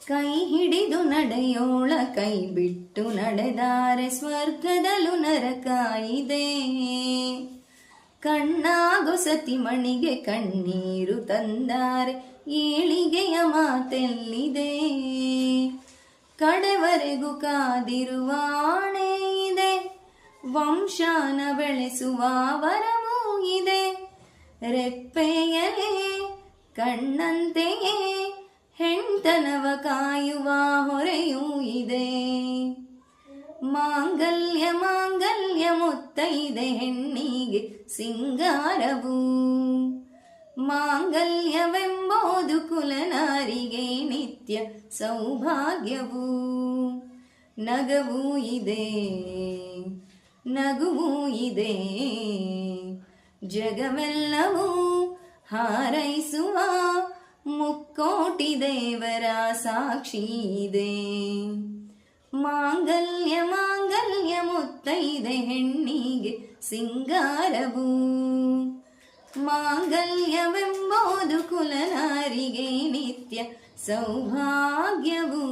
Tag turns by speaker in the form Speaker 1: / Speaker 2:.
Speaker 1: ಕೈ ಹಿಡಿದು ನಡೆಯೋಳ ಕೈ ಬಿಟ್ಟು ನಡೆದಾರೆ ಸ್ವರ್ಗದಲ್ಲೂ ನರಕ ಇದೆ. ಕಣ್ಣಾಗೊಸತಿ ಮಣಿಗೆ ಕಣ್ಣೀರು ತಂದಾರೆ ಏಳಿಗೆಯ ಮಾತೆಲ್ಲಿದೆ. ಕಡೆವರೆಗೂ ಕಾದಿರುವ ಆಣೆ ಇದೆ, ವಂಶಾನ ಬೆಳೆಸುವ ವರವೂ ಇದೆ. ರೆಪ್ಪೆಯಲೇ ಕಣ್ಣಂತೆಯೇ ಹೆಣ್ತನವ ಕಾಯುವ ಹೊರೆಯೂ ಇದೆ. ಮಾಂಗಲ್ಯ ಮಾಂಗಲ್ಯ ಮುತ್ತೈದೆ ಹೆಣ್ಣಿಗೆ ಸಿಂಗಾರವು. ಮಾಂಗಲ್ಯವೆಂಬುದು ಕುಲನಾರಿಗೆ ನಿತ್ಯ ಸೌಭಾಗ್ಯವು. ನಗವೂ ಇದೆ ನಗುವೂ ಇದೆ, ಜಗವೆಲ್ಲವೂ ಹಾರೈಸುವ ಮುಕ್ಕೋಟಿ ದೇವರ ಸಾಕ್ಷಿ ಇದೆ. ಮಾಂಗಲ್ಯ ಮಾಂಗಲ್ಯ ಮುತ್ತೈದೆ ಹೆಣ್ಣಿಗೆ ಸಿಂಗಾರವು. ಮಾಂಗಲ್ಯವೆಂಬುದು ಕುಲನಾರಿಗೆ ನಿತ್ಯ ಸೌಭಾಗ್ಯವು.